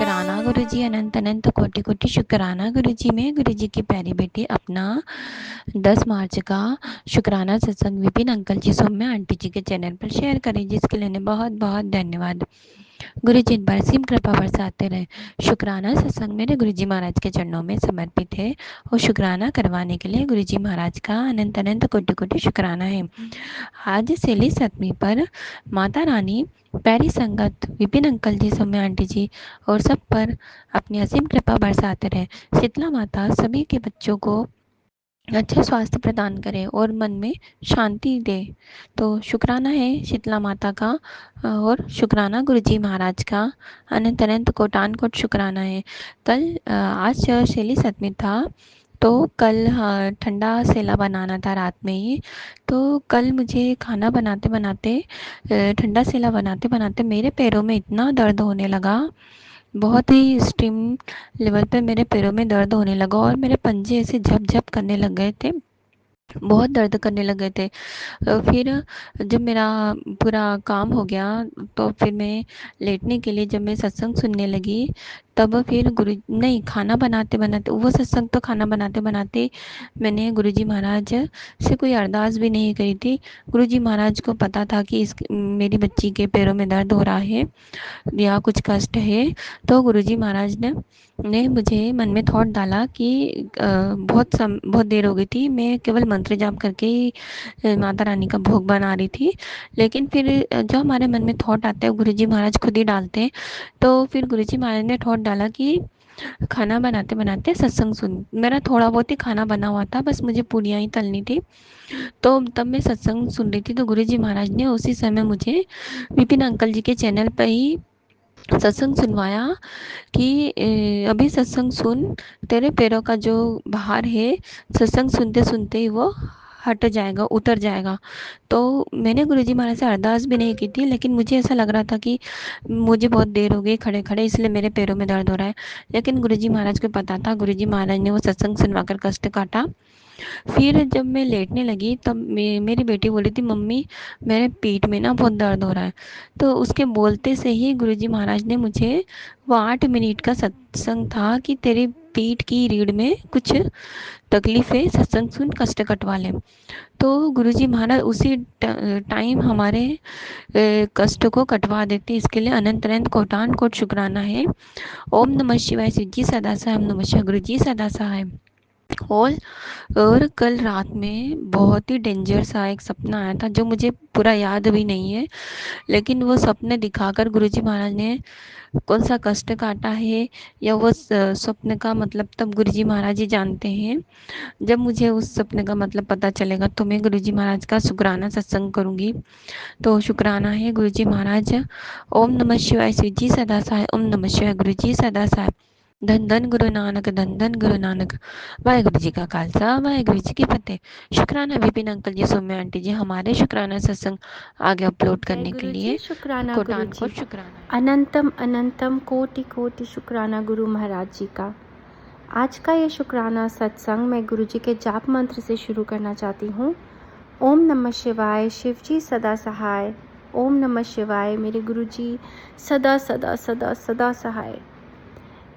शुक्राना गुरुजी, अनंत अनंत कोटि कोटि शुक्राना गुरुजी। मैं गुरुजी की प्यारी बेटी अपना 10 मार्च का शुक्राना सत्संग विपिन अंकल जी सौम्या आंटी जी के चैनल पर शेयर करें, जिसके लिए बहुत बहुत धन्यवाद। गुरुजी इन पर सिम कृपा बरसाते रहे। शुक्राना सत्संग मेरे गुरुजी महाराज के चरणों में समर्पित है और शुक्राना करवाने के लिए गुरुजी महाराज का अनंत अनंत कोटि कोटि शुक्राना है। आज सेली सतमी पर माता रानी, प्यारी संगत, विपिन अंकल जी, सौम्या आंटी जी और सब पर अपनी असीम कृपा बरसाते रहे। शीतला माता सभी के बच्चों को अच्छा स्वास्थ्य प्रदान करे और मन में शांति दे। तो शुक्राना है शीतला माता का और शुक्राना गुरुजी महाराज का अनंत अनंत कोटान कोट शुक्राना है। आज शैली सतमी था, तो कल ठंडा सेला बनाना था रात में ही। तो कल मुझे खाना बनाते बनाते, ठंडा सेला बनाते बनाते मेरे पैरों में इतना दर्द होने लगा, बहुत ही एक्सट्रीम लेवल पे मेरे पैरों में दर्द होने लगा और मेरे पंजे ऐसे झप झप करने लग गए थे, बहुत दर्द करने लग गए थे। फिर जब मेरा पूरा काम हो गया, तो फिर मैं लेटने के लिए जब मैं सत्संग सुनने लगी, तब फिर गुरु नहीं, खाना बनाते बनाते वो सत्संग, तो खाना बनाते बनाते मैंने गुरुजी महाराज से कोई अरदास भी नहीं करी थी। गुरुजी महाराज को पता था कि मेरी बच्ची के पैरों में दर्द हो रहा है या कुछ कष्ट है। तो गुरुजी महाराज ने मुझे मन में थॉट डाला कि बहुत देर हो गई थी, मैं केवल मंत्र जाप करके ही माता रानी का भोग बना रही थी। लेकिन फिर जो हमारे मन में थॉट आता है गुरुजी महाराज खुद ही डालते हैं। तो फिर गुरुजी महाराज ने थॉट डाला कि खाना बनाते बनाते सत्संग सुन। मेरा थोड़ा बहुत ही खाना बना हुआ था, बस मुझे पूड़ियाँ ही तलनी थी। तो तब मैं सत्संग सुन रही थी, तो गुरुजी महाराज ने उसी समय मुझे विपिन अंकल जी के चैनल पर ही सत्संग सुनवाया कि अभी सत्संग सुन, तेरे पैरों का जो भार है सत्संग सुनते सुनते ही वो हट जाएगा, उतर जाएगा। तो मैंने गुरुजी महाराज से अरदास भी नहीं की थी, लेकिन मुझे ऐसा लग रहा था कि मुझे बहुत देर हो गई खड़े खड़े, इसलिए मेरे पैरों में दर्द हो रहा है। लेकिन गुरुजी महाराज को पता था, गुरुजी महाराज ने वो सत्संग सुनवाकर कष्ट काटा। फिर जब मैं लेटने लगी, तब मेरी बेटी बोली थी, मम्मी मेरे पीठ में ना बहुत दर्द हो रहा है। तो उसके बोलते से ही गुरुजी महाराज ने मुझे, वो 8 मिनट का सत्संग था कि तेरी पीठ की रीढ़ में कुछ तकलीफ है, सत्संग सुन कष्ट कटवा ले। तो गुरुजी महाराज उसी टाइम हमारे कष्ट को कटवा देते। इसके लिए अनंत अनंत कोटान कोट शुक्राना है। ओम नमः शिवाय, शिव जी सदा सहाय, ओम नमः शिवाय, गुरु जी सदा सहाय। और और कल रात में बहुत ही डेंजर सा एक सपना आया था, जो मुझे पूरा याद भी नहीं है, लेकिन वो सपने दिखाकर गुरुजी महाराज ने कौन सा कष्ट काटा है या वो स्वप्न का मतलब तब गुरुजी महाराज ही जानते हैं। जब मुझे उस सपने का मतलब पता चलेगा, तो मैं गुरुजी महाराज का शुक्राना सत्संग करूंगी। तो शुक्राना है गुरुजी महाराज। ओम नमः शिवाय, शिव जी सदा सहाय, ओम नमः शिवाय, गुरु जी सदा सहाय। धन धन गुरु नानक, धन धन गुरु नानक। वाहेगुरु जी का खालसा, वाहेगुरु जी की फतेह। शुक्राना विपिन अंकल जी, सौम्या आंटी जी, हमारे शुक्राना सत्संग आगे अपलोड जय करने के गुरु जी, लिए शुक्राना गुरु कोटान जी। कोट शुक्राना। अनंतम अनंतम कोटि कोटि शुक्राना गुरु महाराज जी का। आज का ये शुक्राना सत्संग मैं गुरु जी के जाप मंत्र से शुरू करना चाहती हूँ। ओम नमः शिवाय, शिव जी सदा सहाय। ओम नमः शिवाय, मेरे गुरु जी सदा सदा सदा सदा सहाय।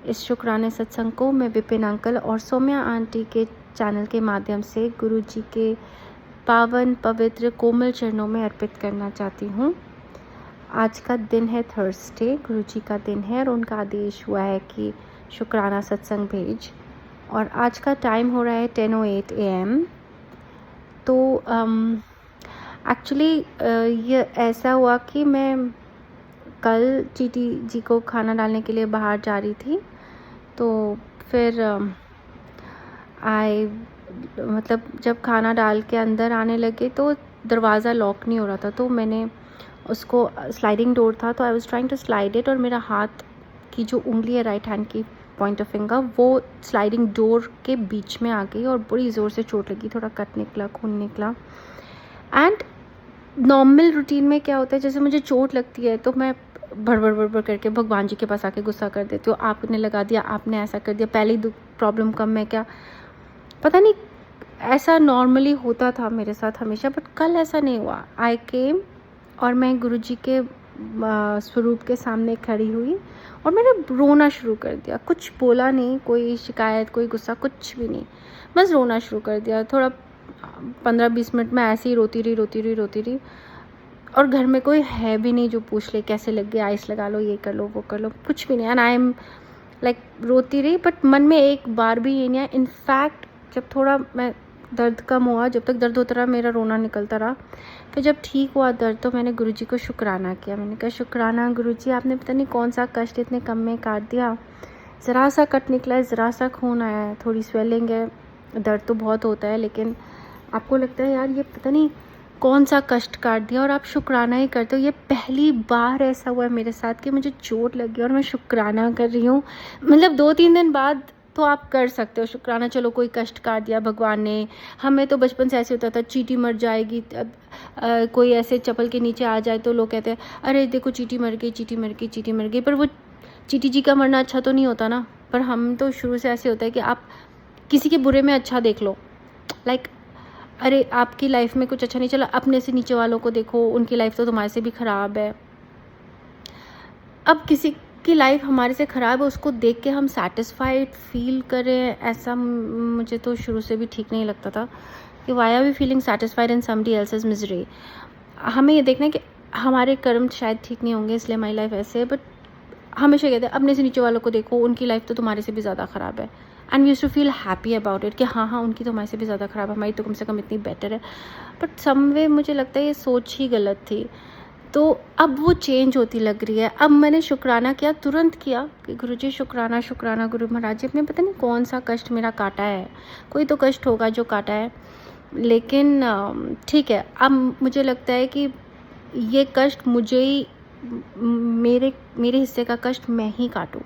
इस शुक्राने सत्संग को मैं विपिन अंकल और सौम्या आंटी के चैनल के माध्यम से गुरु जी के पावन पवित्र कोमल चरणों में अर्पित करना चाहती हूँ। आज का दिन है थर्सडे, गुरु जी का दिन है और उनका आदेश हुआ है कि शुक्राना सत्संग भेज, और आज का टाइम हो रहा है 10:08 AM। तो एक्चुअली ये ऐसा हुआ कि मैं कल चीटी जी को खाना डालने के लिए बाहर जा रही थी, तो फिर मतलब जब खाना डाल के अंदर आने लगे तो दरवाज़ा लॉक नहीं हो रहा था, तो मैंने उसको, स्लाइडिंग डोर था, तो I was trying to slide it, और मेरा हाथ की जो उंगली है राइट हैंड की पॉइंट ऑफ फिंगर, वो स्लाइडिंग डोर के बीच में आ गई और बड़ी ज़ोर से चोट लगी, थोड़ा कट निकला, खून निकला। एंड नॉर्मल रूटीन में क्या होता है, जैसे मुझे चोट लगती है तो मैं भड़बड़ भड़बड़ करके भगवान जी के पास आके गुस्सा कर देती हूँ, आपने लगा दिया, आपने ऐसा कर दिया, पहले ही प्रॉब्लम कम है क्या, पता नहीं, ऐसा नॉर्मली होता था मेरे साथ हमेशा, बट कल ऐसा नहीं हुआ। आई केम और मैं गुरुजी के स्वरूप के सामने खड़ी हुई और मैंने रोना शुरू कर दिया। कुछ बोला नहीं, कोई शिकायत, कोई गुस्सा, कुछ भी नहीं, बस रोना शुरू कर दिया। थोड़ा 15-20 मिनट में ऐसे ही रोती रही और घर में कोई है भी नहीं जो पूछ ले कैसे लग गया, आइस लगा लो, ये कर लो, वो कर लो, कुछ भी नहीं। एंड आई एम लाइक रोती रही, बट मन में एक बार भी ये नहीं आया। इनफैक्ट जब थोड़ा मैं दर्द कम हुआ, जब तक दर्द होता रहा मेरा रोना निकलता रहा, फिर जब ठीक हुआ दर्द तो मैंने गुरुजी को शुक्राना किया। मैंने कहा शुक्राना गुरुजी, आपने पता नहीं कौन सा कष्ट इतने कम में काट दिया। ज़रा सा कट निकला है, ज़रा सा खून आया है, थोड़ी स्वेलिंग है, दर्द तो बहुत होता है, लेकिन आपको लगता है यार ये पता नहीं कौन सा कष्ट काट दिया और आप शुक्राना ही करते हो। ये पहली बार ऐसा हुआ है मेरे साथ कि मुझे चोट लगी और मैं शुक्राना कर रही हूँ। मतलब 2-3 दिन बाद तो आप कर सकते हो शुक्राना, चलो कोई कष्ट काट दिया भगवान ने। हमें तो बचपन से ऐसे होता था, चींटी मर जाएगी, कोई ऐसे चप्पल के नीचे आ जाए तो लोग कहते हैं अरे देखो चींटी मर गई, चींटी मर गई, चींटी मर गई। पर वो चींटी जी का मरना अच्छा तो नहीं होता ना। पर हम तो शुरू से ऐसे होता है कि आप किसी के बुरे में अच्छा देख लो। लाइक अरे आपकी लाइफ में कुछ अच्छा नहीं चला, अपने से नीचे वालों को देखो, उनकी लाइफ तो तुम्हारे से भी ख़राब है। अब किसी की लाइफ हमारे से ख़राब है, उसको देख के हम सैटिस्फाइड फील करें, ऐसा मुझे तो शुरू से भी ठीक नहीं लगता था कि why are we feeling satisfied in somebody else's misery. हमें ये देखना है कि हमारे कर्म शायद ठीक नहीं होंगे इसलिए हमारी लाइफ ऐसे है, बट हमेशा कहते हैं अपने से नीचे वालों को देखो, उनकी लाइफ तो तुम्हारे से भी ज़्यादा ख़राब है। And we used to feel happy about it कि हाँ उनकी तो हमारे से भी ज़्यादा ख़राब है, हमारी तो कम से कम इतनी बेटर है। बट सम वे मुझे लगता है ये सोच ही गलत थी। तो अब वो चेंज होती लग रही है। अब मैंने शुक्राना किया, तुरंत किया कि गुरुजी शुक्राना शुक्राना, गुरु महाराज जी आपने पता नहीं कौन सा कष्ट मेरा काटा है, कोई तो कष्ट होगा जो काटा है, लेकिन ठीक है। अब मुझे लगता है कि ये कष्ट मुझे ही, मेरे हिस्से का कष्ट मैं ही काटूं।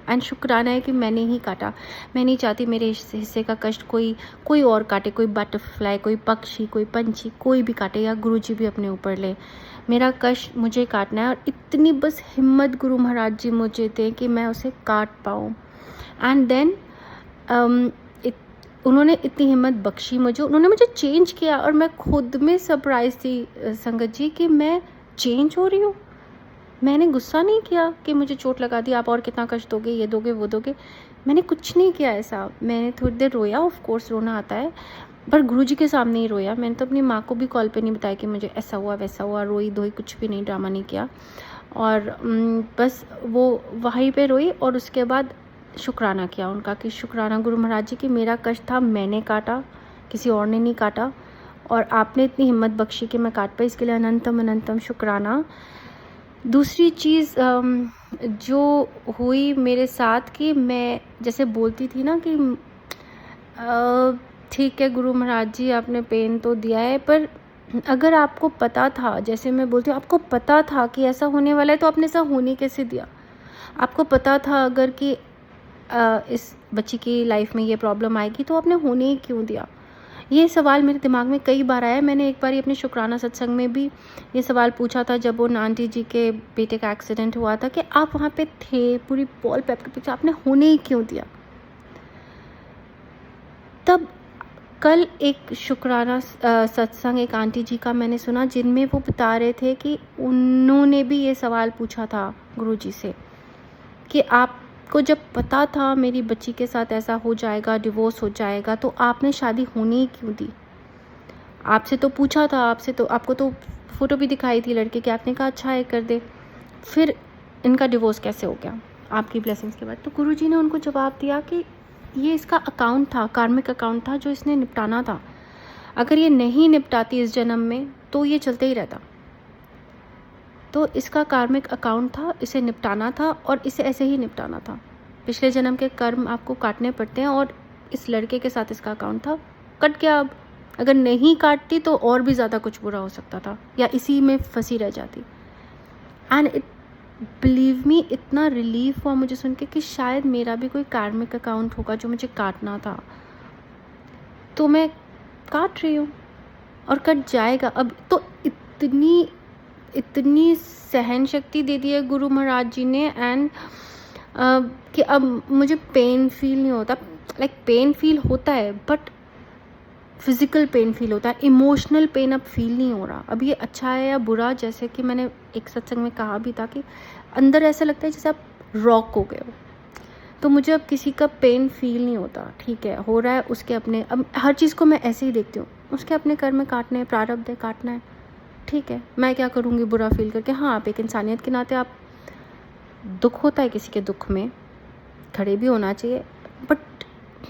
एंड शुक्राना है कि मैंने ही काटा। मैं नहीं चाहती मेरे हिस्से का कष्ट कोई और काटे, कोई बटरफ्लाई, कोई पक्षी, कोई पंछी, कोई भी काटे, या गुरुजी भी अपने ऊपर ले। मेरा कष्ट मुझे काटना है और इतनी बस हिम्मत गुरु महाराज जी मुझे दें कि मैं उसे काट पाऊँ। एंड देन उन्होंने इतनी हिम्मत बख्शी मुझे, उन्होंने मुझे चेंज किया और मैं खुद में सरप्राइज थी संगत जी कि मैं चेंज हो रही हूँ। मैंने गुस्सा नहीं किया कि मुझे चोट लगा दी, आप और कितना कष्ट दोगे, ये दोगे, वो दोगे। मैंने कुछ नहीं किया ऐसा। मैंने थोड़ी देर रोया, ऑफ कोर्स रोना आता है, पर गुरुजी के सामने ही रोया। मैंने तो अपनी माँ को भी कॉल पे नहीं बताया कि मुझे ऐसा हुआ वैसा हुआ, रोई धोई कुछ भी नहीं, ड्रामा नहीं किया। और बस वो वहीं पे रोई और उसके बाद शुक्राना किया उनका कि शुक्राना गुरु महाराज जी कि मेरा कष्ट था, मैंने काटा, किसी और ने नहीं काटा, और आपने इतनी हिम्मत बख्शी कि मैं काट पाई, इसके लिए अनंतम अनंतम शुक्राना। दूसरी चीज़ जो हुई मेरे साथ कि मैं जैसे बोलती थी ना कि ठीक है गुरु महाराज जी आपने पेन तो दिया है, पर अगर आपको पता था, जैसे मैं बोलती हूँ, आपको पता था कि ऐसा होने वाला है तो आपने ऐसा होने कैसे दिया? आपको पता था अगर कि इस बच्ची की लाइफ में ये प्रॉब्लम आएगी तो आपने होने ही क्यों दिया? ये सवाल मेरे दिमाग में कई बार आया। मैंने एक बार अपने शुक्राना सत्संग में भी ये सवाल पूछा था जब वो आंटी जी के बेटे का एक्सीडेंट हुआ था कि आप वहाँ पे थे, पूरी बॉल पे आपके पीछे, आपने होने ही क्यों दिया? तब कल एक शुक्राना सत्संग एक आंटी जी का मैंने सुना जिनमें वो बता रहे थे कि उन्होंने भी ये सवाल पूछा था गुरुजी से कि आपको जब पता था मेरी बच्ची के साथ ऐसा हो जाएगा, डिवोर्स हो जाएगा, तो आपने शादी होने ही क्यों दी? आपसे तो पूछा था, आपको तो फ़ोटो भी दिखाई थी लड़के की, आपने कहा अच्छा है कर दे, फिर इनका डिवोर्स कैसे हो गया आपकी ब्लेसिंग्स के बाद? तो गुरुजी ने उनको जवाब दिया कि ये इसका अकाउंट था, कार्मिक अकाउंट था जो इसने निपटाना था। अगर ये नहीं निपटाती इस जन्म में तो ये चलते ही रहता। तो इसका कार्मिक अकाउंट था, इसे निपटाना था और इसे ऐसे ही निपटाना था। पिछले जन्म के कर्म आपको काटने पड़ते हैं और इस लड़के के साथ इसका अकाउंट था, कट गया। अब अगर नहीं काटती तो और भी ज़्यादा कुछ बुरा हो सकता था या इसी में फंसी रह जाती। एंड इट बिलीव मी, इतना रिलीफ हुआ मुझे सुन के कि शायद मेरा भी कोई कार्मिक अकाउंट होगा जो मुझे काटना था, तो मैं काट रही हूँ और कट जाएगा। अब तो इतनी सहन शक्ति दे दी है गुरु महाराज जी ने, एंड कि अब मुझे पेन फील नहीं होता। लाइक पेन फील होता है बट फिज़िकल पेन फील होता है, इमोशनल पेन अब फील नहीं हो रहा। अब ये अच्छा है या बुरा, जैसे कि मैंने एक सत्संग में कहा भी था कि अंदर ऐसा लगता है जैसे आप रॉक हो गए हो। तो मुझे अब किसी का पेन फील नहीं होता। ठीक है, हो रहा है उसके अपने, अब हर चीज़ को मैं ऐसे ही देखती हूँ, उसके अपने कर्म काटने हैं, प्रारब्ध है, काटना है। ठीक है, मैं क्या करूँगी बुरा फील करके। हाँ, आप एक इंसानियत के नाते, आप दुख होता है किसी के दुख में, खड़े भी होना चाहिए। बट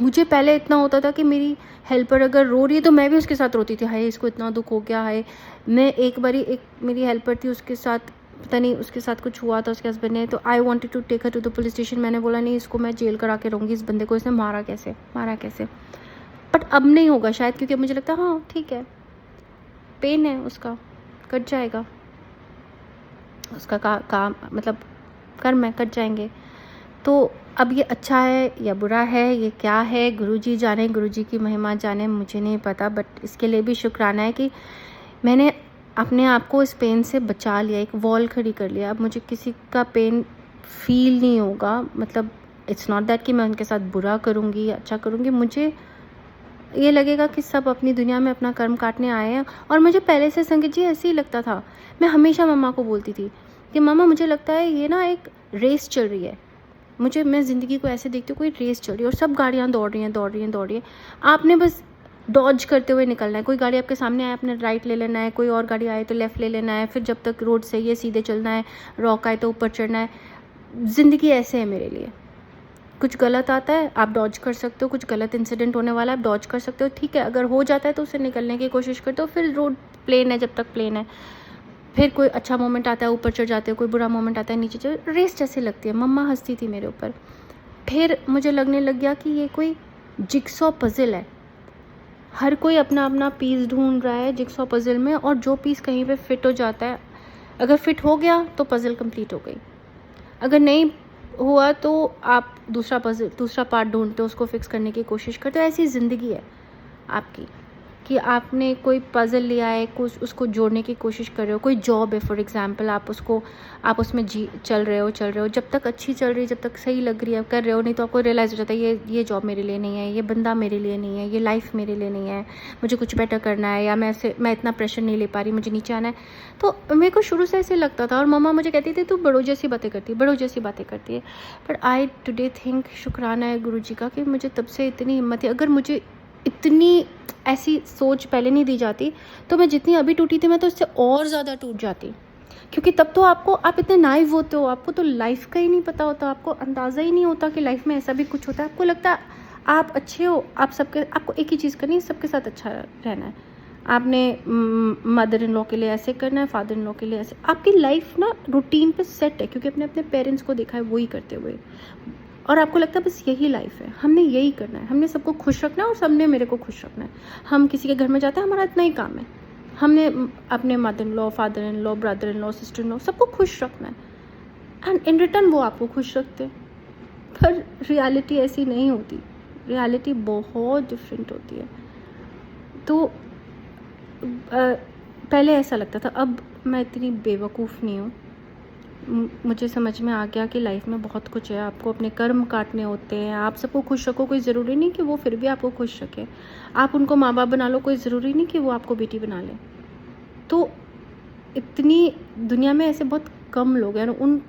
मुझे पहले इतना होता था कि मेरी हेल्पर अगर रो रही है तो मैं भी उसके साथ रोती थी, हाय इसको इतना दुख हो गया है। मैं एक बारी, एक मेरी हेल्पर थी, उसके साथ पता नहीं उसके साथ कुछ हुआ था उसके हस्बैंड ने, तो I wanted to take her to the police station. मैंने बोला नहीं, इसको मैं जेल करा के रहूँगी, इस बंदे को इसने मारा कैसे। बट अब नहीं होगा शायद, क्योंकि अब मुझे लगता है हाँ ठीक है, पेन है उसका, कट जाएगा, उसका काम मतलब कर्म है, कट जाएंगे। तो अब ये अच्छा है या बुरा है, ये क्या है, गुरुजी जाने, गुरुजी की महिमा जाने, मुझे नहीं पता। बट इसके लिए भी शुक्राना है कि मैंने अपने आप को इस पेन से बचा लिया, एक वॉल खड़ी कर लिया। अब मुझे किसी का पेन फील नहीं होगा। मतलब इट्स नॉट दैट कि मैं उनके साथ बुरा करूँगी या अच्छा करूँगी, मुझे ये लगेगा कि सब अपनी दुनिया में अपना कर्म काटने आए हैं। और मुझे पहले से संगत जी ऐसे ही लगता था। मैं हमेशा मम्मा को बोलती थी कि मम्मा मुझे लगता है ये ना एक रेस चल रही है, मैं ज़िंदगी को ऐसे देखती हूँ, कोई रेस चल रही है और सब गाड़ियाँ दौड़ रही हैं। आपने बस डॉज करते हुए निकलना है। कोई गाड़ी आपके सामने आए, आपने राइट ले लेना है, कोई और गाड़ी आए तो लेफ़्ट ले लेना है, फिर जब तक रोड सही है सीधे चलना है, रॉक आए तो ऊपर चढ़ना है। ज़िंदगी ऐसे है मेरे लिए। कुछ गलत आता है आप डॉज कर सकते हो, कुछ गलत इंसिडेंट होने वाला है आप डॉज कर सकते हो। ठीक है, अगर हो जाता है तो उससे निकलने की कोशिश करते हो, फिर रोड प्लेन है जब तक प्लेन है। फिर कोई अच्छा मोमेंट आता है ऊपर चढ़ जाते हो, कोई बुरा मोमेंट आता है नीचे चढ़, रेस जैसे लगती है। मम्मा हंसती थी मेरे ऊपर। फिर मुझे लगने लग गया कि ये कोई जिक्सॉ पज़ल है, हर कोई अपना अपना पीस ढूंढ रहा है जिक्सॉ पज़ल में, और जो पीस कहीं पे फिट हो जाता है, अगर फिट हो गया तो पज़ल कंप्लीट हो गई, अगर नहीं हुआ तो आप दूसरा पार्ट ढूंढते हो, उसको फिक्स करने की कोशिश करते हो। ऐसी ज़िंदगी है आपकी कि आपने कोई पज़ल लिया है, कुछ उसको जोड़ने की कोशिश कर रहे हो। कोई जॉब है फॉर एग्जांपल, आप उसमें चल रहे हो, जब तक अच्छी चल रही है, जब तक सही लग रही है कर रहे हो, नहीं तो आपको रियलाइज़ हो जाता है ये जॉब मेरे लिए नहीं है, ये बंदा मेरे लिए नहीं है, ये लाइफ मेरे लिए नहीं है, मुझे कुछ बेटर करना है, या मैं इतना प्रेशर नहीं ले पा रही, मुझे नीचे आना है। तो मेरे को शुरू से ऐसे लगता था, और मम्मा मुझे कहती थी तू बड़ों जैसी बातें करती है। बट आई टुडे थिंक शुक्राना है गुरु जी का कि मुझे तब से इतनी हिम्मत है। अगर मुझे इतनी ऐसी सोच पहले नहीं दी जाती तो मैं जितनी अभी टूटी थी, मैं तो इससे और ज़्यादा टूट जाती। क्योंकि तब तो आप इतने नाइव होते हो, आपको तो लाइफ का ही नहीं पता होता, आपको अंदाज़ा ही नहीं होता कि लाइफ में ऐसा भी कुछ होता है। आपको लगता है आप अच्छे हो, आपको एक ही चीज़ करनी है, सबके साथ अच्छा रहना है। आपने मदर इन लॉ के लिए ऐसे करना है, फादर इन लॉ के लिए ऐसे। आपकी लाइफ ना रूटीन पे सेट है, क्योंकि अपने पेरेंट्स को देखा है वही करते हुए, और आपको लगता है बस यही लाइफ है, हमने यही करना है, हमने सबको खुश रखना है और सबने मेरे को खुश रखना है। हम किसी के घर में जाते हैं, हमारा इतना ही काम है, हमने अपने mother in law, father in law, brother in law, sister in law, सबको खुश रखना है, एंड इन रिटर्न वो आपको खुश रखते हैं। पर रियलिटी ऐसी नहीं होती, रियलिटी बहुत डिफरेंट होती है। तो पहले ऐसा लगता था, अब मैं इतनी बेवकूफ़ नहीं हूँ। मुझे समझ में आ गया कि लाइफ में बहुत कुछ है, आपको अपने कर्म काटने होते हैं। आप सबको खुश रखो, कोई ज़रूरी नहीं कि वो फिर भी आपको खुश रखे। आप उनको माँ बाप बना लो, कोई ज़रूरी नहीं कि वो आपको बेटी बना ले। तो इतनी दुनिया में ऐसे बहुत कम लोग हैं, और उन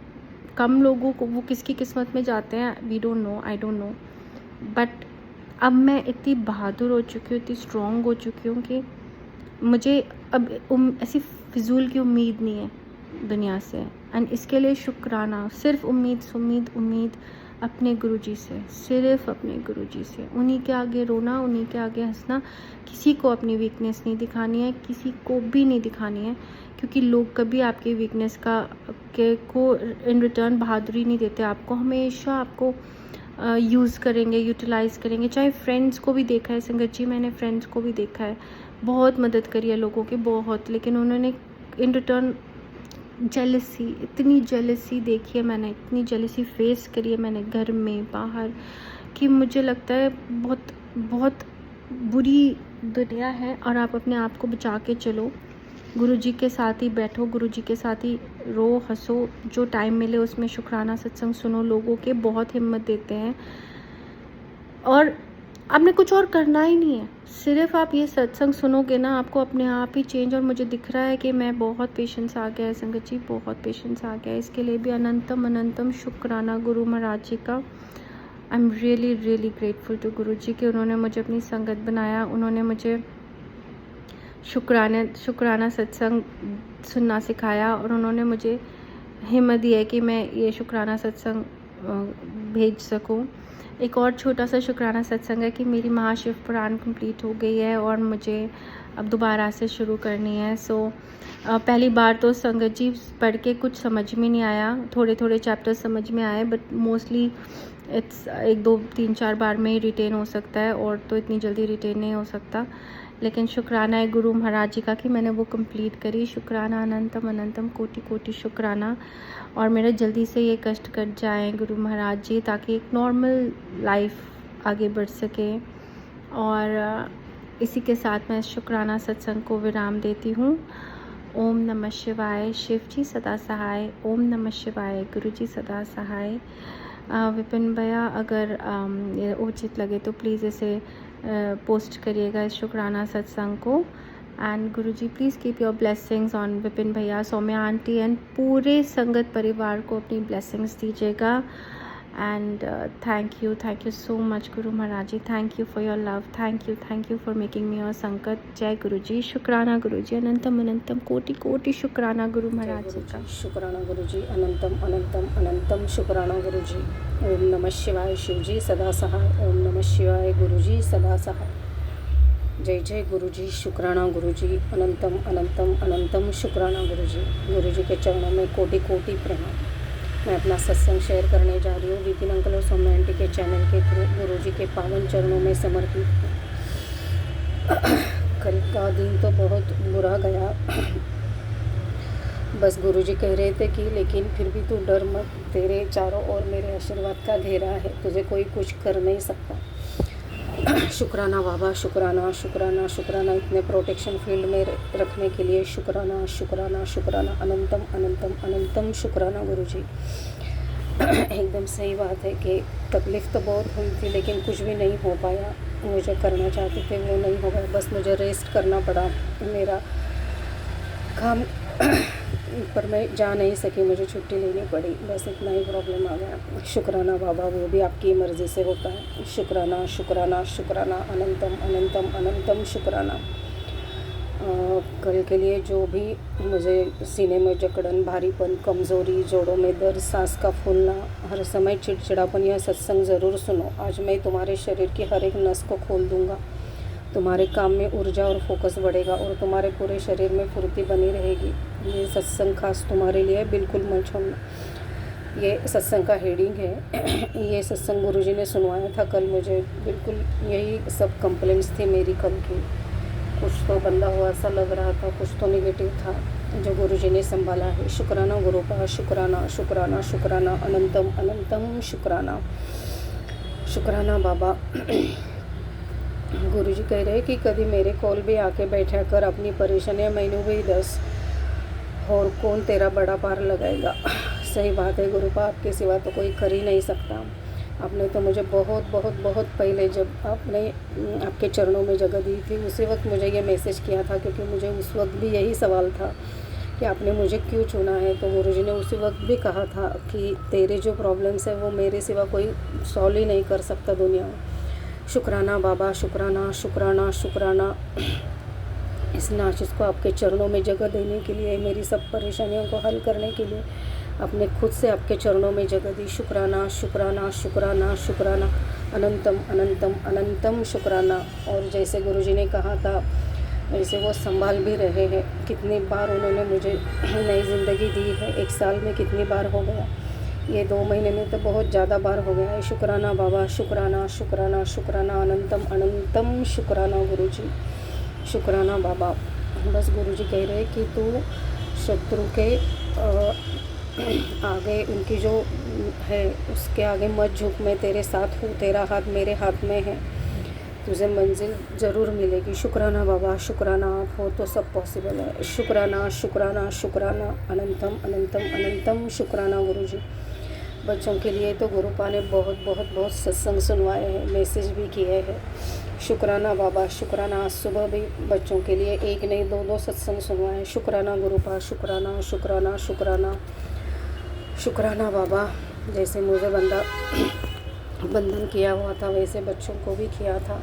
कम लोगों को वो किसकी किस्मत में जाते हैं, we don't know, I don't know. But अब मैं इतनी बहादुर हो चुकी हूँ, इतनी स्ट्रॉन्ग हो चुकी हूँ कि मुझे अब ऐसी फिजूल की उम्मीद नहीं है दुनिया से। एंड इसके लिए शुक्राना, सिर्फ उम्मीद अपने गुरुजी से, सिर्फ अपने गुरुजी से। उन्हीं के आगे रोना, उन्हीं के आगे हंसना। किसी को अपनी वीकनेस नहीं दिखानी है, किसी को भी नहीं दिखानी है, क्योंकि लोग कभी आपकी वीकनेस को इन रिटर्न बहादुरी नहीं देते। आपको हमेशा आपको यूज़ करेंगे, यूटिलाइज़ करेंगे। चाहे फ्रेंड्स को भी देखा है संगत जी, मैंने फ्रेंड्स को भी देखा है, बहुत मदद करी है लोगों की, बहुत, लेकिन उन्होंने इन रिटर्न जेलसी, इतनी जेलसी देखी है मैंने, इतनी जेलसी फेस करी है मैंने घर में बाहर, कि मुझे लगता है बहुत बहुत बुरी दुनिया है। और आप अपने आप को बचा के चलो, गुरुजी के साथ ही बैठो, गुरुजी के साथ ही रो, हंसो, जो टाइम मिले उसमें शुक्राना सत्संग सुनो। लोगों के बहुत हिम्मत देते हैं, और आपने कुछ और करना ही नहीं है, सिर्फ आप ये सत्संग सुनोगे ना, आपको अपने आप ही चेंज। और मुझे दिख रहा है कि मैं बहुत पेशेंस आ गया है संगत जी, बहुत पेशेंस आ गया है। इसके लिए भी अनंतम अनंतम शुक्राना गुरु महाराज जी का। I am really really grateful to guru ji कि उन्होंने मुझे अपनी संगत बनाया, उन्होंने मुझे शुक्राना सत्संग सुनना सिखाया, और उन्होंने मुझे हिम्मत दी है कि मैं ये शुक्राना सत्संग भेज सकूं। एक और छोटा सा शुक्राना सत्संग है कि मेरी महाशिव पुराण कंप्लीट हो गई है और मुझे अब दोबारा से शुरू करनी है। पहली बार तो संगत जी पढ़ के कुछ समझ में नहीं आया, थोड़े थोड़े चैप्टर्स समझ में आए, बट मोस्टली इट्स 1 2 3 4 बार में ही रिटेन हो सकता है, और तो इतनी जल्दी रिटेन नहीं हो सकता। लेकिन शुक्राना है गुरु महाराज जी का कि मैंने वो कंप्लीट करी। शुक्राना अनंतम अनंतम कोटि कोटि शुक्राना। और मेरा जल्दी से ये कष्ट कट जाए गुरु महाराज जी, ताकि एक नॉर्मल लाइफ आगे बढ़ सके। और इसी के साथ मैं शुक्राना सत्संग को विराम देती हूँ। ओम नमः शिवाय, शिव जी सदा सहाय। ओम नमः शिवाय, गुरु जी सदा सहाय। विपिन भैया, अगर ये उचित लगे तो प्लीज़ इसे पोस्ट करिएगा, इस शुक्राना सत्संग को। And guru ji please keep your blessings on Vipin भैया, सौम्या आंटी एंड पूरे संगत परिवार को अपनी ब्लेसिंग्स दीजिएगा। And thank you so much guru Maharaj ji, thank you for your love, thank you for making me your sangat. जय गुरु जी, शुक्राना गुरु जी, अनंतम अनंतम कोटि कोटि शुक्राना गुरु महाराज जी का। शुक्राना गुरु जी, अनंतम अनंतम अनंतम शुक्राना गुरु जी। ओम नमः शिवाय, शिव जी सदा सहाय। ओम नमः शिवाय, गुरु जी सदा सहाय। जय जय गुरु जी, शुक्राना गुरु जी, अनंतम अनंतम अनंतम शुक्राना गुरु जी। गुरु जी के चरणों में कोटि कोटि प्रणाम। मैं अपना सत्संग शेयर करने जा रही हूँ विपिन अंकल और सौम्या आंटी के चैनल के थ्रू। गुरु जी के पावन चरणों में समर्पित हूँ। कल का दिन तो बहुत बुरा गया। बस गुरु जी कह रहे थे कि लेकिन फिर भी तू डर मत, तेरे चारों ओर मेरे आशीर्वाद का घेरा है, तुझे कोई कुछ कर नहीं सकता। शुक्राना बाबा, शुक्राना शुक्राना शुक्राना, इतने प्रोटेक्शन फील्ड में रखने के लिए शुक्राना शुक्राना शुक्राना, अनंतम अनंतम अनंतम शुक्राना गुरु जी। एकदम सही बात है कि तकलीफ़ तो बहुत हुई थी, लेकिन कुछ भी नहीं हो पाया। मुझे करना चाहते थे वो नहीं हो गया, बस मुझे रेस्ट करना पड़ा। मेरा काम पर मैं जा नहीं सकी, मुझे छुट्टी लेनी पड़ी, बस इतना ही प्रॉब्लम आ गया। शुक्राना बाबा, वो भी आपकी मर्ज़ी से होता है। शुक्राना शुक्राना शुक्राना, अनंतम अनंतम अनंतम शुक्राना। कल के लिए जो भी मुझे सीने में जकड़न, भारीपन, कमज़ोरी, जोड़ों में दर्द, सांस का फूलना, हर समय चिड़चिड़ापन, यह सत्संग ज़रूर सुनो। आज मैं तुम्हारे शरीर की हर एक नस को खोल दूँगा। तुम्हारे काम में ऊर्जा और फोकस बढ़ेगा और तुम्हारे पूरे शरीर में फुर्ती बनी रहेगी। ये सत्संग खास तुम्हारे लिए, बिल्कुल मत छोड़ना। ये सत्संग का हेडिंग है। ये सत्संग गुरुजी ने सुनवाया था कल मुझे। बिल्कुल यही सब कंप्लेंट्स थी मेरी कल की। कुछ तो बंदा हुआ सा लग रहा था, कुछ तो नेगेटिव था, जो गुरुजी ने संभाला है। शुक्राना गुरु का, शुक्राना शुक्राना शुक्राना, अनंतम अनंतम शुक्राना। शुक्राना बाबा। गुरुजी कह रहे कि कभी मेरे कॉल भी आके बैठा कर, अपनी परेशानियाँ मैंने भी 10, और कौन तेरा बड़ा पार लगाएगा। सही बात है गुरुपा, आपके सिवा तो कोई कर ही नहीं सकता। आपने तो मुझे बहुत बहुत बहुत पहले, जब आपने आपके चरणों में जगह दी थी, उसी वक्त मुझे ये मैसेज किया था, क्योंकि मुझे उस वक्त भी यही सवाल था कि आपने मुझे क्यों चुना है। तो गुरुजी ने उसी वक्त भी कहा था कि तेरे जो प्रॉब्लम्स है वो मेरे सिवा कोई सॉल्व ही नहीं कर सकता दुनिया में। शुक्राना बाबा, शुक्राना शुक्राना शुक्राना। इस नाचिस को आपके चरणों में जगह देने के लिए, मेरी सब परेशानियों को हल करने के लिए अपने खुद से आपके चरणों में जगह दी। शुक्राना शुक्राना शुक्राना शुक्राना, अनंतम अनंतम अनंतम शुक्राना। और जैसे गुरुजी ने कहा था वैसे वो संभाल भी रहे हैं। कितनी बार उन्होंने मुझे नई ज़िंदगी दी है, 1 साल में कितनी बार हो गया, ये 2 महीने में तो बहुत ज़्यादा बार हो गया है। शुक्राना बाबा, शुक्राना शुक्राना शुक्राना, अनंतम अनंतम शुक्राना गुरु जी। शुक्राना बाबा। बस गुरुजी कह रहे कि तू शत्रु के आगे, उनकी जो है उसके आगे मत झुक, मैं तेरे साथ हूँ, तेरा हाथ मेरे हाथ में है, तुझे मंजिल ज़रूर मिलेगी। शुक्राना बाबा, शुक्राना, आप हो तो सब पॉसिबल है। शुक्राना शुक्राना शुक्राना, अनंतम अनंतम अनंतम शुक्राना गुरुजी। बच्चों के लिए तो गुरुपा ने बहुत बहुत बहुत सत्संग सुनवाए हैं, मैसेज भी किए हैं। शुक्राना बाबा, शुक्राना। आज सुबह भी बच्चों के लिए एक नहीं दो दो सत्संग सुनवाए। शुक्राना गुरुपा, शुक्राना शुक्राना शुक्राना शुक्राना बाबा। जैसे मुझे बंधन किया हुआ था वैसे बच्चों को भी किया था,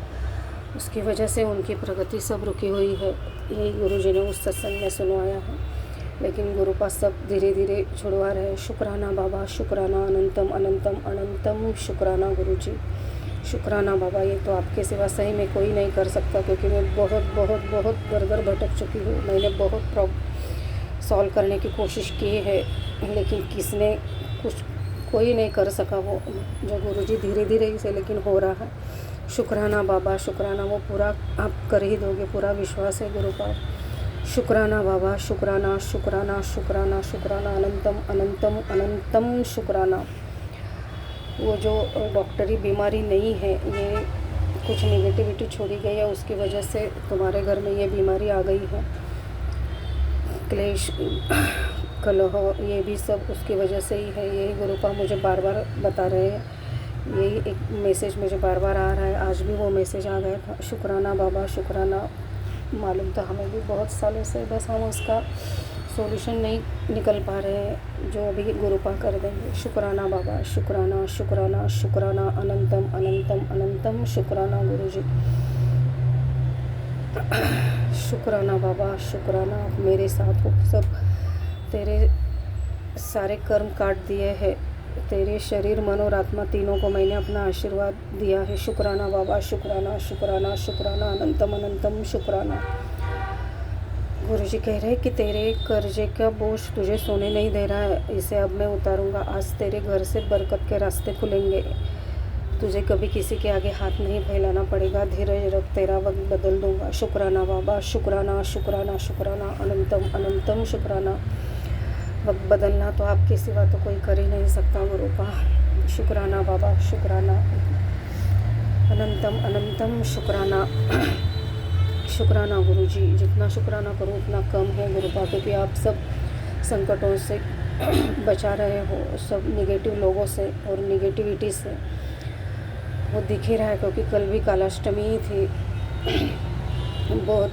उसकी वजह से उनकी प्रगति सब रुकी हुई है। यही गुरुजी ने उस सत्संग में सुनवाया है, लेकिन गुरुपा सब धीरे धीरे छुड़वा रहे। शुक्राना बाबा, शुक्राना। अनंतम अनंतम अनंतम शुक्राना गुरुजी, शुक्राना बाबा। ये तो आपके सिवा सही में कोई नहीं कर सकता, क्योंकि मैं बहुत बहुत बहुत दर दर भटक चुकी हूँ। मैंने बहुत सॉल्व करने की कोशिश की है, लेकिन किसने कोई नहीं कर सका वो जो गुरुजी धीरे धीरे इसे लेकिन हो रहा है। शुक्राना बाबा, शुक्राना। वो पूरा आप कर ही दोगे, पूरा विश्वास है गुरुपा। शुक्राना बाबा, शुक्राना शुक्राना शुक्राना शुक्राना। अनंतम अनंतम अनंतम शुक्राना। वो जो डॉक्टरी बीमारी नहीं है, ये कुछ नेगेटिविटी छोड़ी गई है, उसकी वजह से तुम्हारे घर में ये बीमारी आ गई है। क्लेश, कलह, ये भी सब उसकी वजह से ही है। यही गुरुपा मुझे बार बार बता रहे हैं, यही एक मैसेज मुझे बार बार आ रहा है। आज भी वो मैसेज आ गया था। शुक्राना बाबा, शुक्राना। मालूम था हमें भी बहुत सालों से, बस हम उसका सॉल्यूशन नहीं निकल पा रहे हैं, जो अभी गुरुपा कर देंगे। शुक्राना बाबा, शुक्राना शुक्राना शुक्राना। अनंतम अनंतम अनंतम शुक्राना गुरुजी, शुक्राना बाबा, शुक्राना। मेरे साथ हो सब, तेरे सारे कर्म काट दिए हैं, तेरे शरीर मन और आत्मा तीनों को मैंने अपना आशीर्वाद दिया है। शुक्राना बाबा, शुक्राना शुक्राना शुक्राना। अनंतम अनंतम शुक्राना। गुरुजी कह रहे हैं कि तेरे कर्जे का बोझ तुझे सोने नहीं दे रहा है, इसे अब मैं उतारूंगा। आज तेरे घर से बरकत के रास्ते खुलेंगे, तुझे कभी किसी के आगे हाथ नहीं फैलाना पड़ेगा। धीरज रख, तेरा वक्त बदल दूंगा। शुक्राना बाबा, शुक्राना शुक्राना शुक्राना। अनंतम अनंतम शुक्राना। वक्त बदलना तो आपके सिवा तो कोई कर ही नहीं सकता गुरुपा। शुक्राना बाबा, शुक्राना। अनंतम अनंतम शुक्राना। शुक्राना गुरुजी। जितना शुक्राना करो उतना कम है गुरुपा, क्योंकि आप सब संकटों से बचा रहे हो, सब नेगेटिव लोगों से और नेगेटिविटी से। वो दिख ही रहा है, क्योंकि कल भी कालाष्टमी थी। बहुत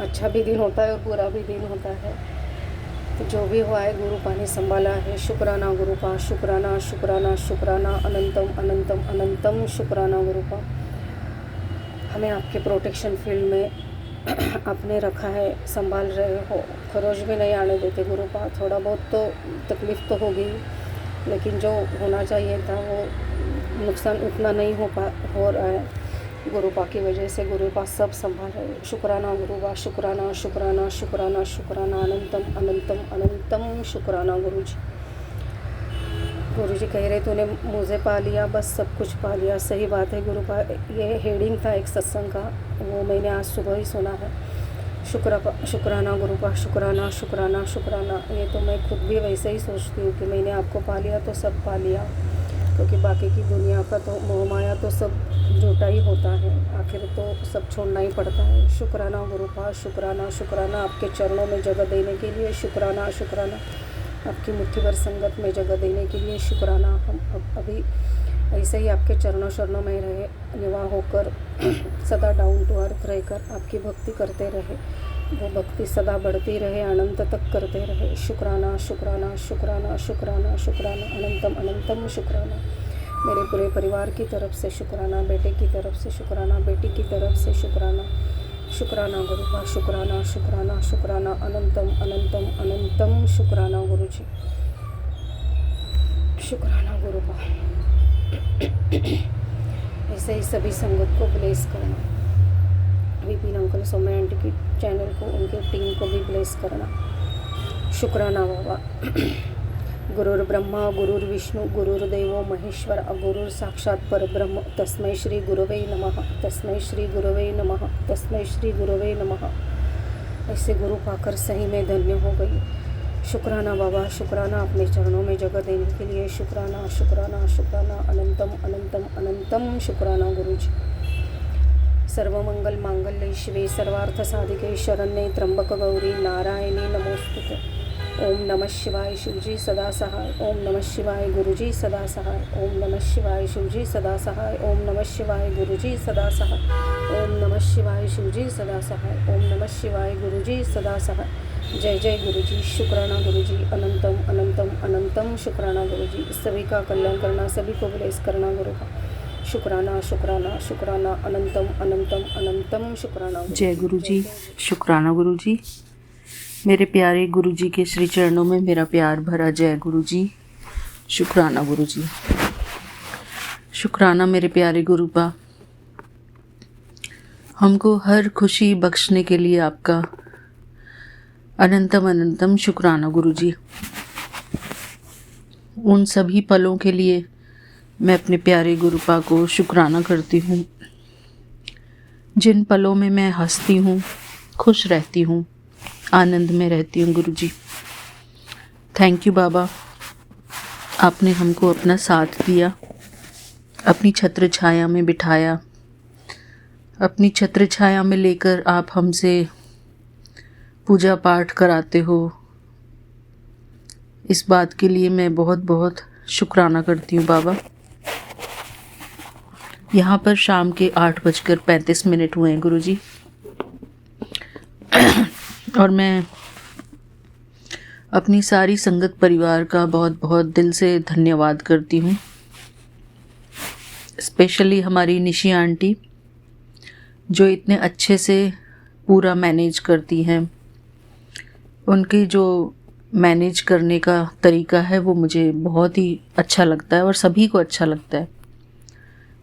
अच्छा भी दिन होता है और बुरा भी दिन होता है, तो जो भी हुआ है गुरुपा ने संभाला है। शुक्राना गुरुपा, शुक्राना शुक्राना शुक्राना। अनंतम अनंतम अनंतम शुक्राना गुरुपा। हमें आपके प्रोटेक्शन फील्ड में आपने रखा है, संभाल रहे हो, खरोच भी नहीं आने देते गुरुपा। थोड़ा बहुत तो तकलीफ़ तो होगी, लेकिन जो होना चाहिए था वो नुकसान उतना नहीं हो रहा है गुरुपा की वजह से। गुरुपा सब संभाल रहे। शुक्राना गुरुपा, शुक्राना शुक्राना शुक्राना शुक्राना। अनंतम अनंतम अनंतम शुक्राना गुरुजी। गुरुजी कह रहे तूने मुझे पा लिया, बस सब कुछ पा लिया। सही बात है गुरुपा। ये हेडिंग था एक सत्संग का, वो मैंने आज सुबह ही सुना है। शुक्राना गुरुपा, शुक्राना शुक्राना शुक्राना। ये तो मैं खुद भी वैसे ही सोचती हूँ कि मैंने आपको पा लिया तो सब पा लिया, क्योंकि बाकी की दुनिया का तो मोह माया तो सब झूठा ही होता है, आखिर तो सब छोड़ना ही पड़ता है। शुक्राना गुरुपा, शुक्राना शुक्राना। आपके चरणों में जगह देने के लिए शुक्राना शुक्राना। आपकी मुट्ठी भर संगत में जगह देने के लिए शुक्राना। हम अभी ऐसे ही आपके चरणों शरणों में रहे, निवाह होकर सदा डाउन टू अर्थ रहकर आपकी भक्ति करते रहे, वो भक्ति सदा बढ़ती रहे, अनंत तक करते रहे। शुक्राना शुक्राना शुक्राना शुक्राना शुक्राना। अनंतम अनंतम शुक्राना। मेरे पूरे परिवार की तरफ से शुक्राना, बेटे की तरफ से शुक्राना, बेटी की तरफ से शुक्राना। शुक्राना गुरुपा, शुक्राना शुक्राना शुक्राना। अनंतम अनंतम अनंतम शुक्राना गुरुजी, शुक्राना गुरुपा। ऐसे ही सभी संगत को ब्लेस करना, विपिन अंकल, सौम्या आंटी की चैनल को, उनके टीम को भी ब्लेस करना। शुक्राना बाबा। गुरुर् ब्रह्मा गुरुर्विष्णु गुरुर्देवो महेश्वर गुरुर साक्षात परब्रह्म तस्मै श्री गुरवे नमः, तस्मै श्री गुरवे नमः, तस्मै श्री गुरवे नमः। ऐसे गुरु पाकर सही में धन्य हो गई। शुक्राना बाबा, शुक्राना अपने चरणों में जगह देने के लिए। शुक्राना शुक्राना शुक्राना। अनंतम अनंतम अनंतम शुक्राना गुरुजी। सर्वमंगल मांगल्ये शिवे सर्वार्थ साधिके शरण्ये त्र्यंबक गौरी नारायणी नमोस्तुते। ओम नमः शिवाय शिवजी सदा सहाय। ओम नमः शिवाय गुरुजी सदा सहाय। ओम नमः शिवाय शिवजी सदा सहाय। ओम नमः शिवाय गुरुजी सदा सहाय। ओम नमः शिवाय शिवजी सदा सहाय। ओम नमः शिवाय गुरुजी सदा सहाय। जय जय गुरुजी, शुक्राना गुरुजी, अनंतम अनंतम अनंतम शुक्राना गुरुजी। सभी का कल्याण करना, सभी को ब्लेस करना गुरु का। शुक्राना शुक्राना शुक्राना, अनंतम अनंतम अनंतम शुक्राना। जय गुरु जी, शुक्राना गुरु जी। मेरे प्यारे गुरु जी के श्री चरणों में मेरा प्यार भरा जय गुरु जी, शुक्राना गुरु जी। शुक्राना मेरे प्यारे गुरु बा, हमको हर खुशी बख्शने के लिए आपका अनंतम अनंतम शुक्राना गुरु जी। उन सभी पलों के लिए मैं अपने प्यारे गुरुपा को शुक्राना करती हूँ जिन पलों में मैं हंसती हूँ, खुश रहती हूँ, आनंद में रहती हूँ गुरु जी। थैंक यू बाबा, आपने हमको अपना साथ दिया, अपनी छत्र छाया में बिठाया, अपनी छत्र छाया में लेकर आप हमसे पूजा पाठ कराते हो। इस बात के लिए मैं बहुत बहुत शुक्राना करती हूँ बाबा। यहाँ पर शाम के 8:35 हुए हैं गुरुजी, और मैं अपनी सारी संगत परिवार का बहुत बहुत दिल से धन्यवाद करती हूँ। स्पेशली हमारी निशी आंटी जो इतने अच्छे से पूरा मैनेज करती हैं। उनकी जो मैनेज करने का तरीका है वो मुझे बहुत ही अच्छा लगता है और सभी को अच्छा लगता है।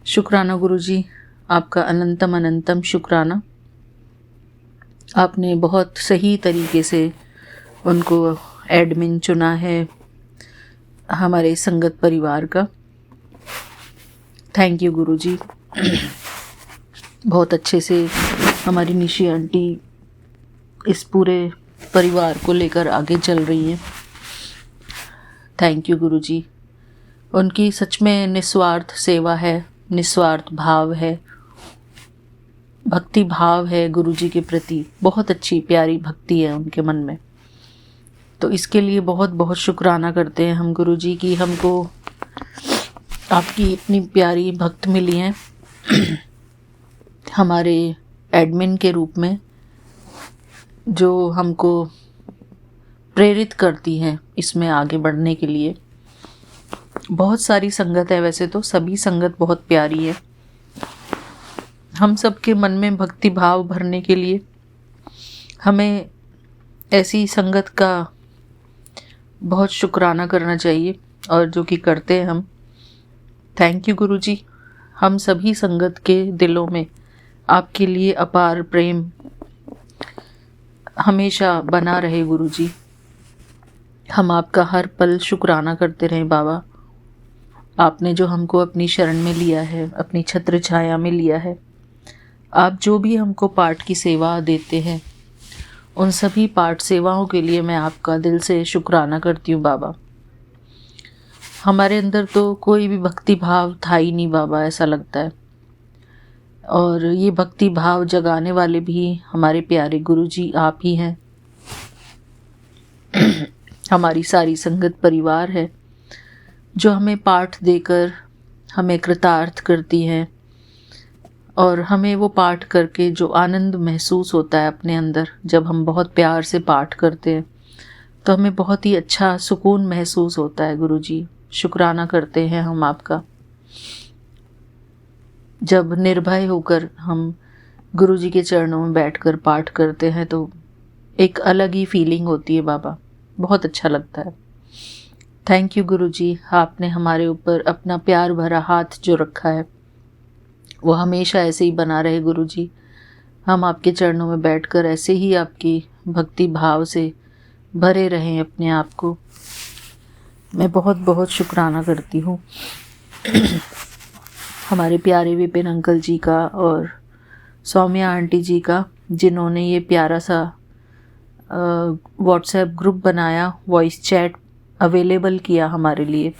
शुक्राना गुरुजी, आपका अनंतम अनंतम शुक्राना। आपने बहुत सही तरीके से उनको एडमिन चुना है हमारे संगत परिवार का। थैंक यू गुरुजी। बहुत अच्छे से हमारी निशी आंटी इस पूरे परिवार को लेकर आगे चल रही हैं। थैंक यू गुरुजी। उनकी सच में निस्वार्थ सेवा है, निस्वार्थ भाव है, भक्ति भाव है गुरुजी के प्रति। बहुत अच्छी प्यारी भक्ति है उनके मन में। तो इसके लिए बहुत बहुत शुक्राना करते हैं हम गुरुजी की हमको आपकी इतनी प्यारी भक्त मिली हैं हमारे एडमिन के रूप में, जो हमको प्रेरित करती हैं इसमें आगे बढ़ने के लिए। बहुत सारी संगत है, वैसे तो सभी संगत बहुत प्यारी है। हम सबके मन में भक्ति भाव भरने के लिए हमें ऐसी संगत का बहुत शुक्राना करना चाहिए, और जो कि करते हैं हम। थैंक यू गुरुजी। हम सभी संगत के दिलों में आपके लिए अपार प्रेम हमेशा बना रहे गुरुजी। हम आपका हर पल शुक्राना करते रहें बाबा। आपने जो हमको अपनी शरण में लिया है, अपनी छत्र छाया में लिया है, आप जो भी हमको पाठ की सेवा देते हैं, उन सभी पाठ सेवाओं के लिए मैं आपका दिल से शुक्राना करती हूँ बाबा। हमारे अंदर तो कोई भी भक्ति भाव था ही नहीं बाबा, ऐसा लगता है। और ये भक्ति भाव जगाने वाले भी हमारे प्यारे गुरुजी आप ही हैं। हमारी सारी संगत परिवार है जो हमें पाठ देकर हमें कृतार्थ करती हैं, और हमें वो पाठ करके जो आनंद महसूस होता है अपने अंदर, जब हम बहुत प्यार से पाठ करते हैं तो हमें बहुत ही अच्छा सुकून महसूस होता है गुरुजी। शुक्राना करते हैं हम आपका। जब निर्भय होकर हम गुरुजी के चरणों में बैठकर पाठ करते हैं तो एक अलग ही फीलिंग होती है बाबा, बहुत अच्छा लगता है। थैंक यू गुरुजी। आपने हमारे ऊपर अपना प्यार भरा हाथ जो रखा है वो हमेशा ऐसे ही बना रहे गुरुजी। हम आपके चरणों में बैठकर ऐसे ही आपकी भक्ति भाव से भरे रहें अपने आप को। मैं बहुत बहुत शुक्राना करती हूँ हमारे प्यारे विपिन अंकल जी का और सौम्या आंटी जी का, जिन्होंने ये प्यारा सा व्हाट्सएप ग्रुप बनाया, वॉइस चैट अवेलेबल किया हमारे लिए।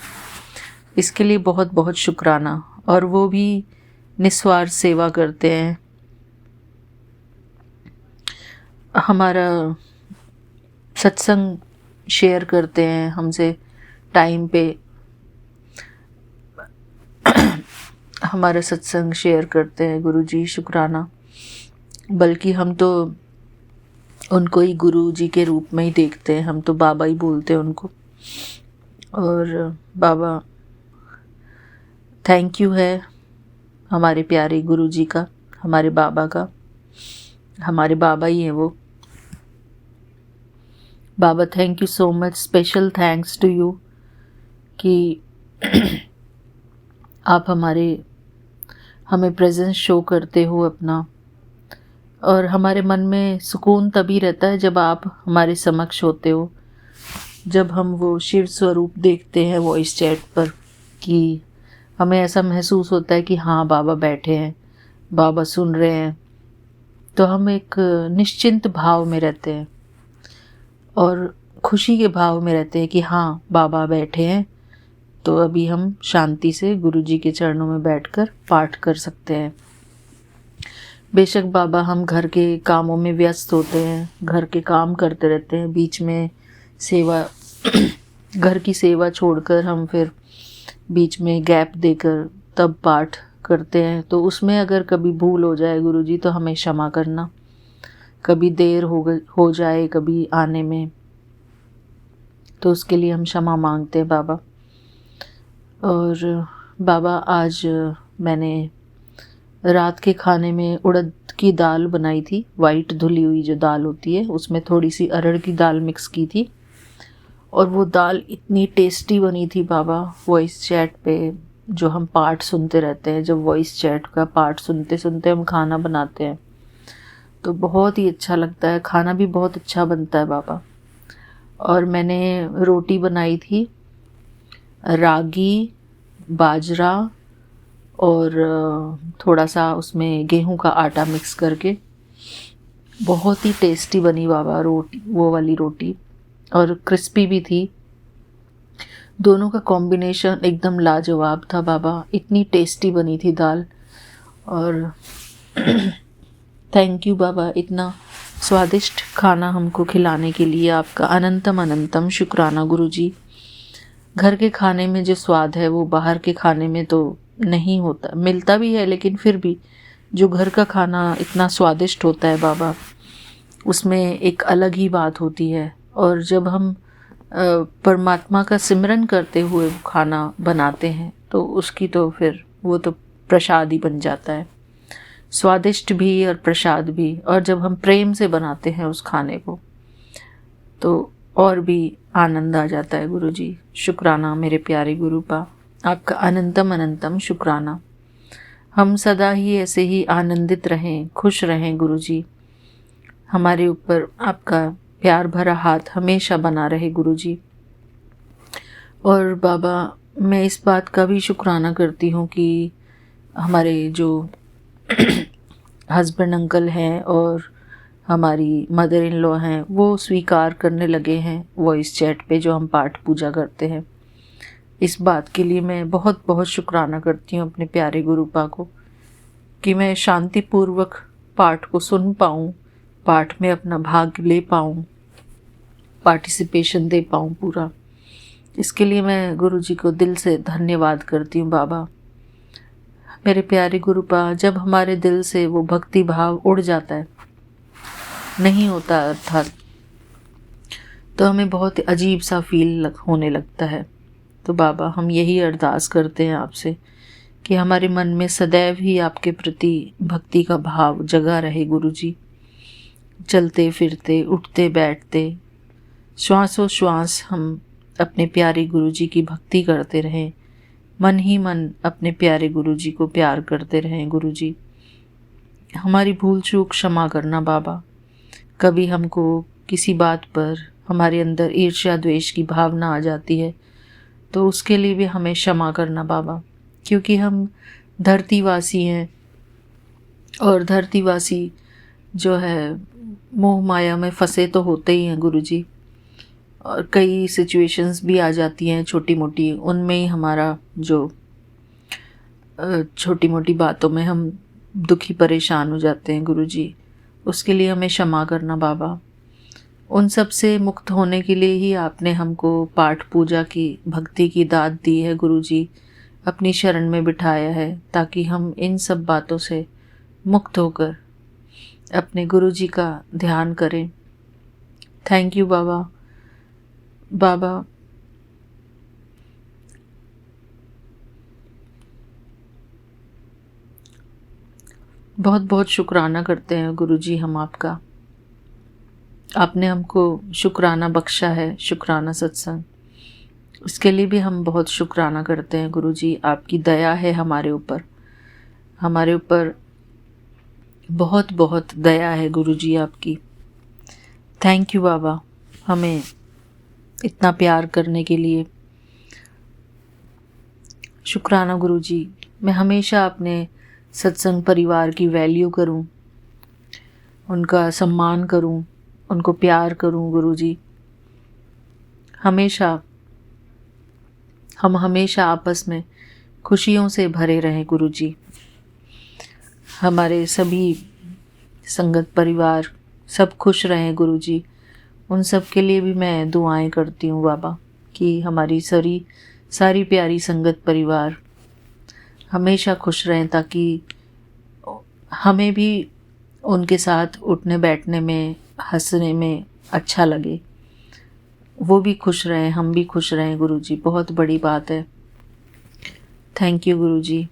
इसके लिए बहुत बहुत शुक्राना। और वो भी निस्वार्थ सेवा करते हैं। हमारा सत्संग शेयर करते हैं हमसे टाइम पे हमारा सत्संग शेयर करते हैं गुरुजी, शुक्राना। बल्कि हम तो उनको ही गुरु जी के रूप में ही देखते हैं, हम तो बाबा ही बोलते हैं उनको। और बाबा थैंक यू है हमारे प्यारे गुरु जी का, हमारे बाबा का। हमारे बाबा ही हैं वो। बाबा thank you so much, special thanks to you कि आप हमें प्रेजेंस शो करते हो अपना। और हमारे मन में सुकून तभी रहता है जब आप हमारे समक्ष होते हो, जब हम वो शिव स्वरूप देखते हैं वॉइस चैट पर, कि हमें ऐसा महसूस होता है कि हाँ बाबा बैठे हैं, बाबा सुन रहे हैं। तो हम एक निश्चिंत भाव में रहते हैं और खुशी के भाव में रहते हैं कि हाँ बाबा बैठे हैं, तो अभी हम शांति से गुरु जी के चरणों में बैठकर पाठ कर सकते हैं। बेशक बाबा हम घर के कामों में व्यस्त होते हैं, घर के काम करते रहते हैं, बीच में सेवा घर की सेवा छोड़कर हम फिर बीच में गैप देकर तब पाठ करते हैं। तो उसमें अगर कभी भूल हो जाए गुरुजी तो हमें क्षमा करना, कभी देर हो जाए कभी आने में, तो उसके लिए हम क्षमा मांगते हैं बाबा। और बाबा आज मैंने रात के खाने में उड़द की दाल बनाई थी, वाइट धुली हुई जो दाल होती है, उसमें थोड़ी सी अरहर की दाल मिक्स की थी। और वो दाल इतनी टेस्टी बनी थी बाबा। वॉइस चैट पे जो हम पाठ सुनते रहते हैं, जब वॉइस चैट का पाठ सुनते सुनते हम खाना बनाते हैं तो बहुत ही अच्छा लगता है, खाना भी बहुत अच्छा बनता है बाबा। और मैंने रोटी बनाई थी रागी, बाजरा और थोड़ा सा उसमें गेहूं का आटा मिक्स करके, बहुत ही टेस्टी बनी बाबा रोटी, वो वाली रोटी, और क्रिस्पी भी थी। दोनों का कॉम्बिनेशन एकदम लाजवाब था बाबा, इतनी टेस्टी बनी थी दाल। और थैंक यू बाबा, इतना स्वादिष्ट खाना हमको खिलाने के लिए आपका अनंतम अनंतम शुक्राना गुरुजी। घर के खाने में जो स्वाद है वो बाहर के खाने में तो नहीं होता, मिलता भी है लेकिन फिर भी जो घर का खाना इतना स्वादिष्ट होता है बाबा, उसमें एक अलग ही बात होती है। और जब हम परमात्मा का सिमरन करते हुए खाना बनाते हैं तो उसकी तो फिर वो तो प्रसाद ही बन जाता है, स्वादिष्ट भी और प्रसाद भी। और जब हम प्रेम से बनाते हैं उस खाने को तो और भी आनंद आ जाता है गुरुजी। शुक्राना मेरे प्यारे गुरुपा, आपका अनंतम अनंतम शुक्राना। हम सदा ही ऐसे ही आनंदित रहें, खुश रहें गुरुजी। हमारे ऊपर आपका प्यार भरा हाथ हमेशा बना रहे गुरुजी। और बाबा मैं इस बात का भी शुक्राना करती हूँ कि हमारे जो हस्बैंड अंकल हैं और हमारी मदर इन लॉ हैं वो स्वीकार करने लगे हैं वॉइस चैट पे जो हम पाठ पूजा करते हैं। इस बात के लिए मैं बहुत बहुत शुक्राना करती हूँ अपने प्यारे गुरुपा को कि मैं शांतिपूर्वक पाठ को सुन पाऊँ, पाठ में अपना भाग ले पाऊँ, पार्टिसिपेशन दे पाऊँ पूरा। इसके लिए मैं गुरुजी को दिल से धन्यवाद करती हूँ बाबा। मेरे प्यारे गुरुपा, जब हमारे दिल से वो भक्ति भाव उड़ जाता है, नहीं होता अर्थात, तो हमें बहुत अजीब सा फील होने लगता है। तो बाबा हम यही अरदास करते हैं आपसे कि हमारे मन में सदैव ही आपके प्रति भक्ति का भाव जगा रहे गुरुजी। चलते फिरते, उठते बैठते, श्वासों श्वास हम अपने प्यारे गुरुजी की भक्ति करते रहें, मन ही मन अपने प्यारे गुरुजी को प्यार करते रहें गुरुजी। हमारी भूल चूक क्षमा करना बाबा। कभी हमको किसी बात पर हमारे अंदर ईर्ष्या द्वेष की भावना आ जाती है तो उसके लिए भी हमें क्षमा करना बाबा, क्योंकि हम धरतीवासी हैं और धरतीवासी जो है मोह माया में फंसे तो होते ही हैं गुरुजी। और कई सिचुएशंस भी आ जाती हैं छोटी मोटी, उनमें ही हमारा जो छोटी मोटी बातों में हम दुखी परेशान हो जाते हैं गुरुजी। उसके लिए हमें क्षमा करना बाबा। उन सब से मुक्त होने के लिए ही आपने हमको पाठ पूजा की भक्ति की दात दी है गुरुजी, अपनी शरण में बिठाया है ताकि हम इन सब बातों से मुक्त होकर अपने गुरुजी का ध्यान करें। थैंक यू बाबा। बाबा बहुत बहुत शुक्राना करते हैं गुरुजी हम आपका। आपने हमको शुक्राना बख्शा है, शुक्राना सत्संग, उसके लिए भी हम बहुत शुक्राना करते हैं गुरुजी। आपकी दया है हमारे ऊपर, हमारे ऊपर बहुत बहुत दया है गुरुजी आपकी। थैंक यू बाबा, हमें इतना प्यार करने के लिए। शुक्राना गुरुजी। मैं हमेशा अपने सत्संग परिवार की वैल्यू करूं, उनका सम्मान करूं, उनको प्यार करूं गुरुजी। हम हमेशा आपस में खुशियों से भरे रहें गुरुजी। हमारे सभी संगत परिवार सब खुश रहें गुरुजी। उन सब के लिए भी मैं दुआएं करती हूँ बाबा कि हमारी सारी प्यारी संगत परिवार हमेशा खुश रहें, ताकि हमें भी उनके साथ उठने बैठने में, हंसने में अच्छा लगे। वो भी खुश रहें, हम भी खुश रहें गुरुजी। बहुत बड़ी बात है। थैंक यू गुरुजी।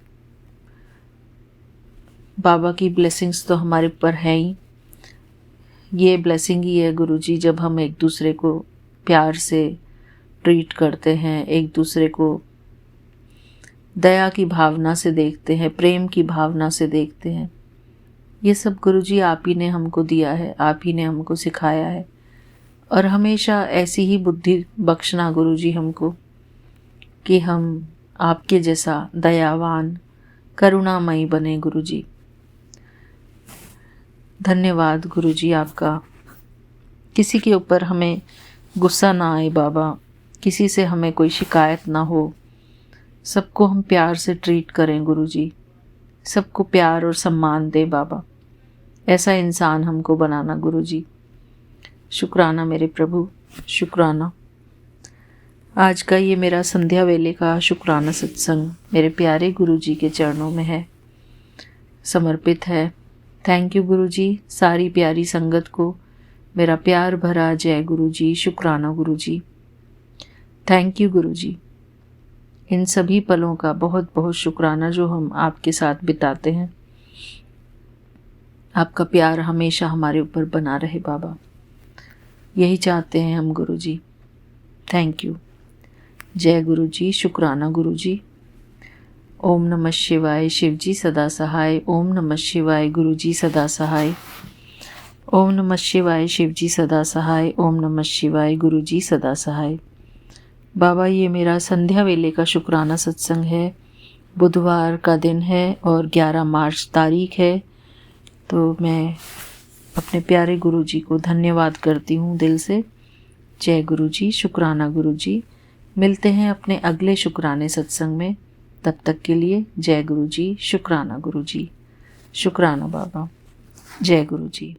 बाबा की ब्लेसिंग्स तो हमारे ऊपर है ही। ये ब्लेसिंग ही है गुरुजी जब हम एक दूसरे को प्यार से ट्रीट करते हैं, एक दूसरे को दया की भावना से देखते हैं, प्रेम की भावना से देखते हैं। ये सब गुरुजी आप ही ने हमको दिया है, आप ही ने हमको सिखाया है। और हमेशा ऐसी ही बुद्धि बख्शना गुरुजी हमको कि हम आपके जैसा दयावान करुणामयी बने गुरुजी। धन्यवाद गुरुजी आपका। किसी के ऊपर हमें गुस्सा ना आए बाबा, किसी से हमें कोई शिकायत ना हो, सबको हम प्यार से ट्रीट करें गुरुजी। सबको प्यार और सम्मान दे बाबा, ऐसा इंसान हमको बनाना गुरुजी। शुक्राना मेरे प्रभु, शुक्राना। आज का ये मेरा संध्या वेले का शुक्राना सत्संग मेरे प्यारे गुरुजी के चरणों में है, समर्पित है। थैंक यू गुरुजी। सारी प्यारी संगत को मेरा प्यार भरा जय गुरुजी, शुक्राना गुरुजी। थैंक यू गुरुजी। इन सभी पलों का बहुत बहुत शुक्राना जो हम आपके साथ बिताते हैं। आपका प्यार हमेशा हमारे ऊपर बना रहे बाबा, यही चाहते हैं हम गुरुजी। Thank you. जय गुरुजी, शुक्राना गुरुजी। ओम नमः शिवाय, शिवजी सदा सहाय। ओम नमः शिवाय, गुरुजी सदा सहाय। ओम नमः शिवाय, शिवजी सदा सहाय। ओम नमः शिवाय, गुरुजी सदा सहाय। बाबा ये मेरा संध्या वेले का शुक्राना सत्संग है। बुधवार का दिन है और 11 मार्च तारीख है। तो मैं अपने प्यारे गुरुजी को धन्यवाद करती हूँ दिल से। जय गुरुजी, शुक्राना गुरुजी। मिलते हैं अपने अगले शुक्राने सत्संग में। तब तक के लिए जय गुरुजी, शुक्राना गुरुजी। शुक्राना बाबा। जय गुरुजी।